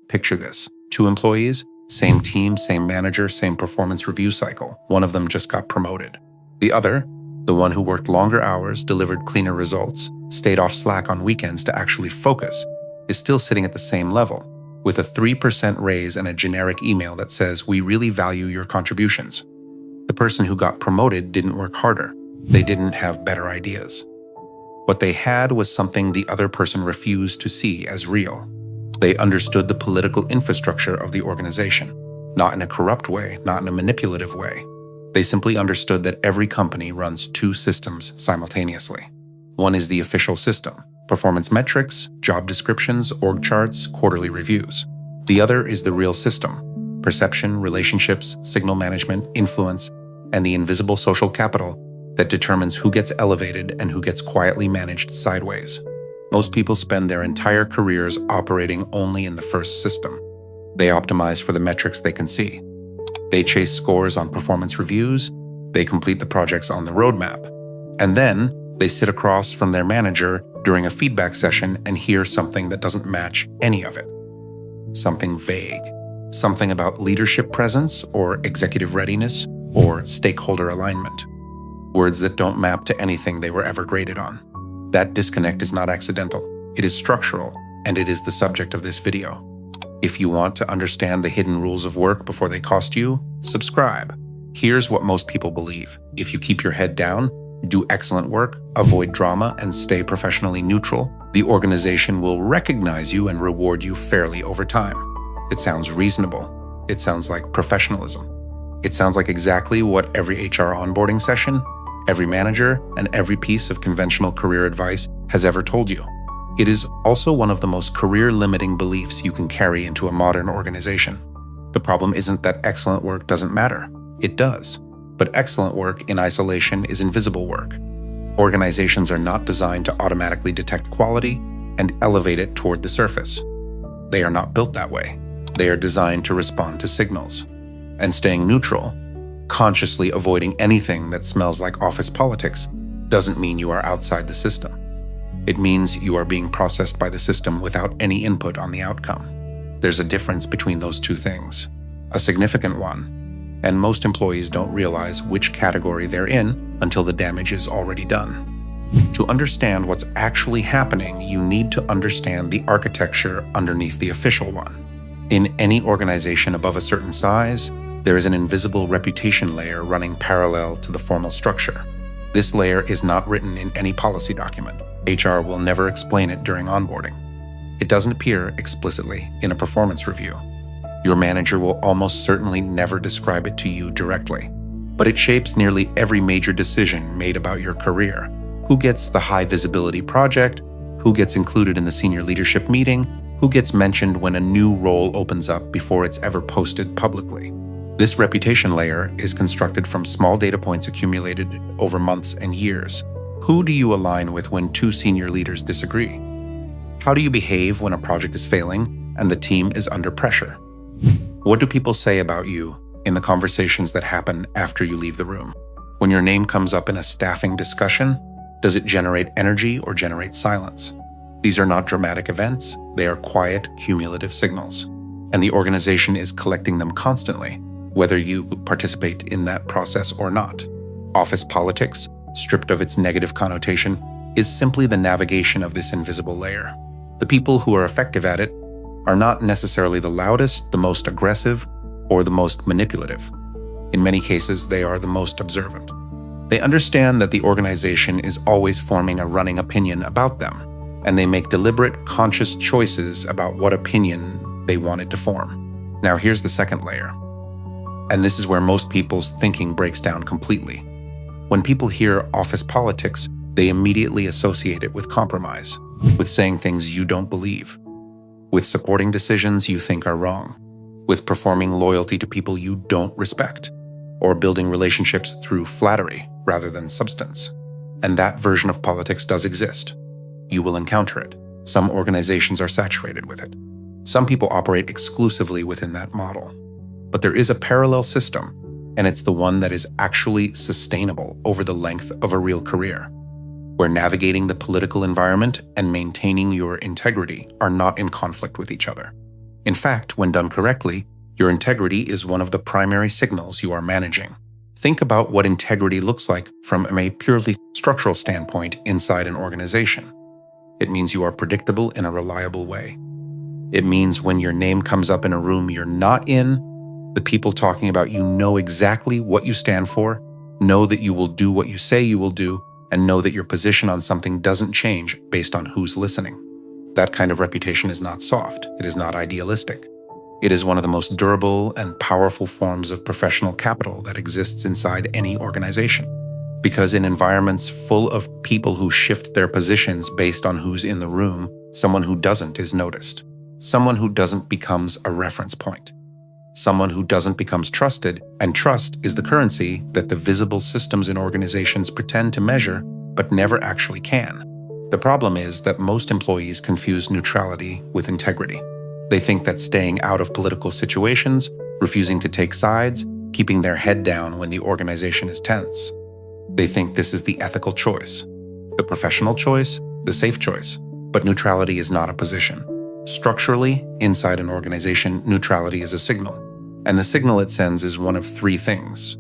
Picture this. 2 employees, same team, same manager, same performance review cycle. One of them just got promoted. The other, the one who worked longer hours, delivered cleaner results, stayed off slack on weekends to actually focus, is still sitting at the same level, with a 3% raise and a generic email that says, "We really value your contributions." The person who got promoted didn't work harder. They didn't have better ideas. What they had was something the other person refused to see as real. They understood the political infrastructure of the organization, not in a corrupt way, not in a manipulative way. They simply understood that every company runs 2 systems simultaneously. One is the official system, performance metrics, job descriptions, org charts, quarterly reviews. The other is the real system, perception, relationships, signal management, influence, and the invisible social capital that determines who gets elevated and who gets quietly managed sideways. Most people spend their entire careers operating only in the first system. They optimize for the metrics they can see. They chase scores on performance reviews, they complete the projects on the roadmap, and then they sit across from their manager during a feedback session and hear something that doesn't match any of it. Something vague. Something about leadership presence or executive readiness or stakeholder alignment. Words that don't map to anything they were ever graded on. That disconnect is not accidental. It is structural, and it is the subject of this video. If you want to understand the hidden rules of work before they cost you, subscribe. Here's what most people believe. If you keep your head down, do excellent work, avoid drama, and stay professionally neutral, the organization will recognize you and reward you fairly over time. It sounds reasonable. It sounds like professionalism. It sounds like exactly what every HR onboarding session, every manager, and every piece of conventional career advice has ever told you. It is also one of the most career-limiting beliefs you can carry into a modern organization. The problem isn't that excellent work doesn't matter. It does. But excellent work in isolation is invisible work. Organizations are not designed to automatically detect quality and elevate it toward the surface. They are not built that way. They are designed to respond to signals. And staying neutral, consciously avoiding anything that smells like office politics, doesn't mean you are outside the system. It means you are being processed by the system without any input on the outcome. There's a difference between those 2 things, a significant one, and most employees don't realize which category they're in until the damage is already done. To understand what's actually happening, you need to understand the architecture underneath the official one. In any organization above a certain size, there is an invisible reputation layer running parallel to the formal structure. This layer is not written in any policy document. HR will never explain it during onboarding. It doesn't appear explicitly in a performance review. Your manager will almost certainly never describe it to you directly, but it shapes nearly every major decision made about your career. Who gets the high visibility project? Who gets included in the senior leadership meeting? Who gets mentioned when a new role opens up before it's ever posted publicly? This reputation layer is constructed from small data points accumulated over months and years. Who do you align with when 2 senior leaders disagree? How do you behave when a project is failing and the team is under pressure? What do people say about you in the conversations that happen after you leave the room? When your name comes up in a staffing discussion, does it generate energy or generate silence? These are not dramatic events, they are quiet, cumulative signals. And the organization is collecting them constantly, whether you participate in that process or not. Office politics, stripped of its negative connotation, is simply the navigation of this invisible layer. The people who are effective at it are not necessarily the loudest, the most aggressive, or the most manipulative. In many cases, they are the most observant. They understand that the organization is always forming a running opinion about them, and they make deliberate, conscious choices about what opinion they want it to form. Now here's the second layer. And this is where most people's thinking breaks down completely. When people hear office politics, they immediately associate it with compromise, with saying things you don't believe, with supporting decisions you think are wrong, with performing loyalty to people you don't respect, or building relationships through flattery rather than substance. And that version of politics does exist. You will encounter it. Some organizations are saturated with it. Some people operate exclusively within that model. But there is a parallel system, and it's the one that is actually sustainable over the length of a real career, where navigating the political environment and maintaining your integrity are not in conflict with each other. In fact, when done correctly, your integrity is one of the primary signals you are managing. Think about what integrity looks like from a purely structural standpoint inside an organization. It means you are predictable in a reliable way. It means when your name comes up in a room you're not in, the people talking about you know exactly what you stand for, know that you will do what you say you will do, and know that your position on something doesn't change based on who's listening. That kind of reputation is not soft. It is not idealistic. It is one of the most durable and powerful forms of professional capital that exists inside any organization. Because in environments full of people who shift their positions based on who's in the room, someone who doesn't is noticed. Someone who doesn't becomes a reference point. Someone who doesn't becomes trusted, and trust is the currency that the visible systems in organizations pretend to measure, but never actually can. The problem is that most employees confuse neutrality with integrity. They think that staying out of political situations, refusing to take sides, keeping their head down when the organization is tense. They think this is the ethical choice, the professional choice, the safe choice. But neutrality is not a position. Structurally, inside an organization, neutrality is a signal. And the signal it sends is one of three things: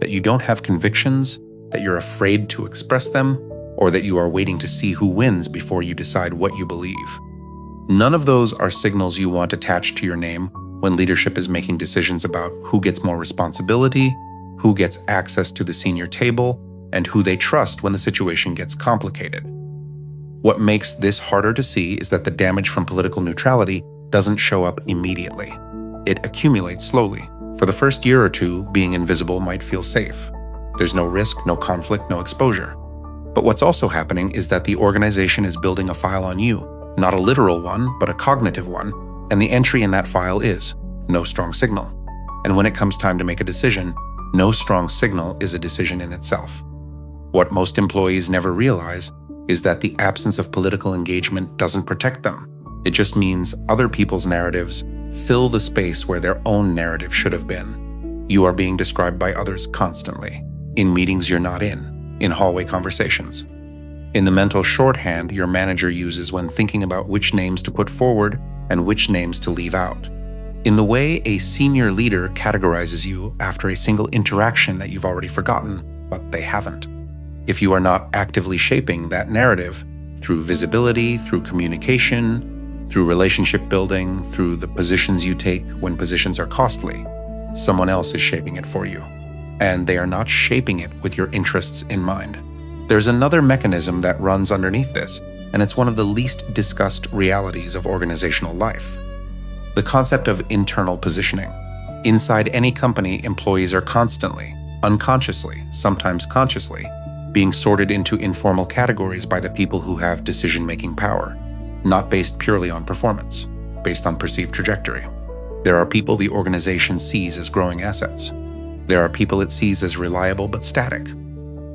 that you don't have convictions, that you're afraid to express them, or that you are waiting to see who wins before you decide what you believe. None of those are signals you want attached to your name when leadership is making decisions about who gets more responsibility, who gets access to the senior table, and who they trust when the situation gets complicated. What makes this harder to see is that the damage from political neutrality doesn't show up immediately. It accumulates slowly. For the first year or two, being invisible might feel safe. There's no risk, no conflict, no exposure. But what's also happening is that the organization is building a file on you, not a literal one, but a cognitive one, and the entry in that file is no strong signal. And when it comes time to make a decision, no strong signal is a decision in itself. What most employees never realize is that the absence of political engagement doesn't protect them. It just means other people's narratives fill the space where their own narrative should have been. You are being described by others constantly, in meetings you're not in hallway conversations, in the mental shorthand your manager uses when thinking about which names to put forward and which names to leave out, in the way a senior leader categorizes you after a single interaction that you've already forgotten, but they haven't. If you are not actively shaping that narrative through visibility, through communication, through relationship building, through the positions you take when positions are costly, someone else is shaping it for you. And they are not shaping it with your interests in mind. There's another mechanism that runs underneath this, and it's one of the least discussed realities of organizational life. The concept of internal positioning. Inside any company, employees are constantly, unconsciously, sometimes consciously, being sorted into informal categories by the people who have decision-making power, not based purely on performance, based on perceived trajectory. There are people the organization sees as growing assets. There are people it sees as reliable but static.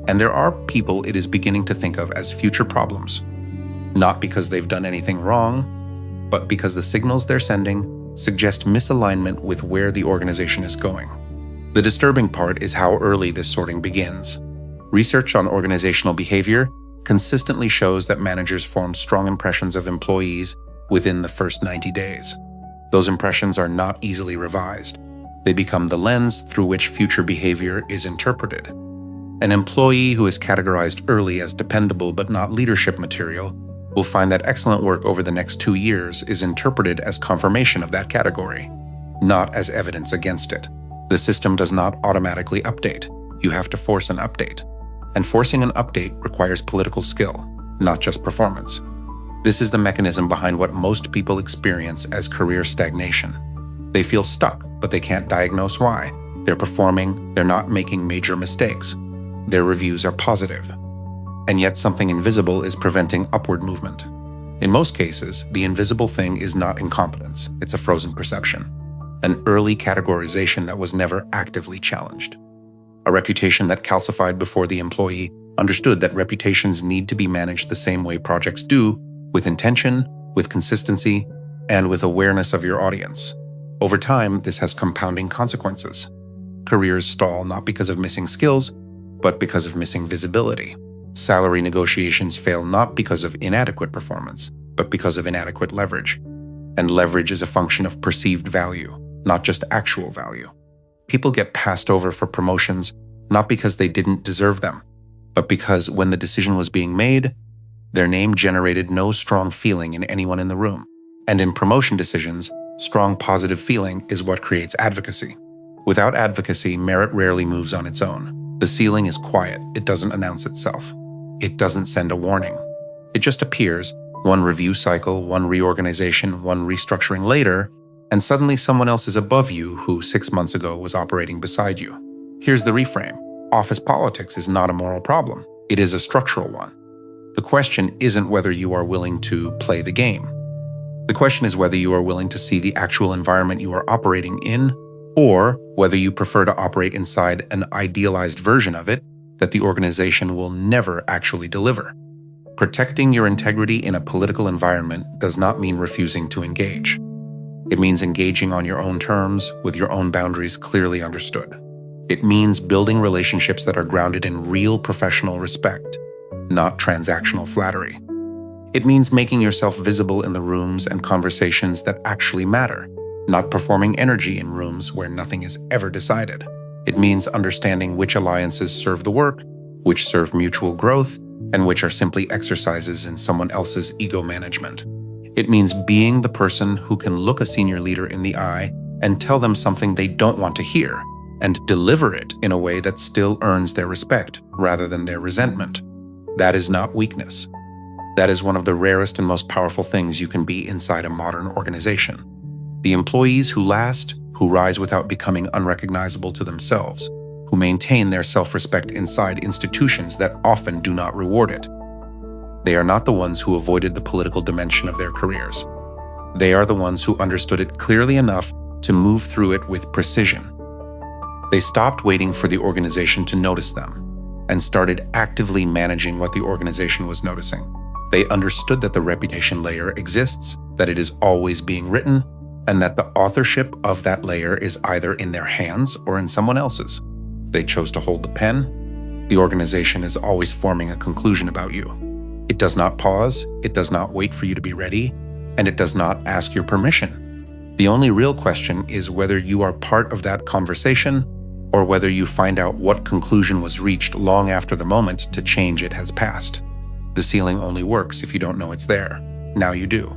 And there are people it is beginning to think of as future problems, not because they've done anything wrong, but because the signals they're sending suggest misalignment with where the organization is going. The disturbing part is how early this sorting begins. Research on organizational behavior consistently shows that managers form strong impressions of employees within the first 90 days. Those impressions are not easily revised. They become the lens through which future behavior is interpreted. An employee who is categorized early as dependable but not leadership material will find that excellent work over the next 2 years is interpreted as confirmation of that category, not as evidence against it. The system does not automatically update. You have to force an update. And forcing an update requires political skill, not just performance. This is the mechanism behind what most people experience as career stagnation. They feel stuck, but they can't diagnose why. They're performing, they're not making major mistakes. Their reviews are positive. And yet something invisible is preventing upward movement. In most cases, the invisible thing is not incompetence, it's a frozen perception. An early categorization that was never actively challenged. A reputation that calcified before the employee understood that reputations need to be managed the same way projects do, with intention, with consistency, and with awareness of your audience. Over time, this has compounding consequences. Careers stall not because of missing skills, but because of missing visibility. Salary negotiations fail not because of inadequate performance, but because of inadequate leverage. And leverage is a function of perceived value, not just actual value. People get passed over for promotions not because they didn't deserve them, but because when the decision was being made, their name generated no strong feeling in anyone in the room. And in promotion decisions, strong positive feeling is what creates advocacy. Without advocacy, merit rarely moves on its own. The ceiling is quiet. It doesn't announce itself. It doesn't send a warning. It just appears, one review cycle, one reorganization, one restructuring later, and suddenly someone else is above you who 6 months ago was operating beside you. Here's the reframe. Office politics is not a moral problem. It is a structural one. The question isn't whether you are willing to play the game. The question is whether you are willing to see the actual environment you are operating in, or whether you prefer to operate inside an idealized version of it that the organization will never actually deliver. Protecting your integrity in a political environment does not mean refusing to engage. It means engaging on your own terms, with your own boundaries clearly understood. It means building relationships that are grounded in real professional respect, not transactional flattery. It means making yourself visible in the rooms and conversations that actually matter, not performing energy in rooms where nothing is ever decided. It means understanding which alliances serve the work, which serve mutual growth, and which are simply exercises in someone else's ego management. It means being the person who can look a senior leader in the eye and tell them something they don't want to hear, and deliver it in a way that still earns their respect rather than their resentment. That is not weakness. That is one of the rarest and most powerful things you can be inside a modern organization. The employees who last, who rise without becoming unrecognizable to themselves, who maintain their self-respect inside institutions that often do not reward it. They are not the ones who avoided the political dimension of their careers. They are the ones who understood it clearly enough to move through it with precision. They stopped waiting for the organization to notice them and started actively managing what the organization was noticing. They understood that the reputation layer exists, that it is always being written, and that the authorship of that layer is either in their hands or in someone else's. They chose to hold the pen. The organization is always forming a conclusion about you. It does not pause, it does not wait for you to be ready, and it does not ask your permission. The only real question is whether you are part of that conversation or whether you find out what conclusion was reached long after the moment to change it has passed. The ceiling only works if you don't know it's there. Now you do.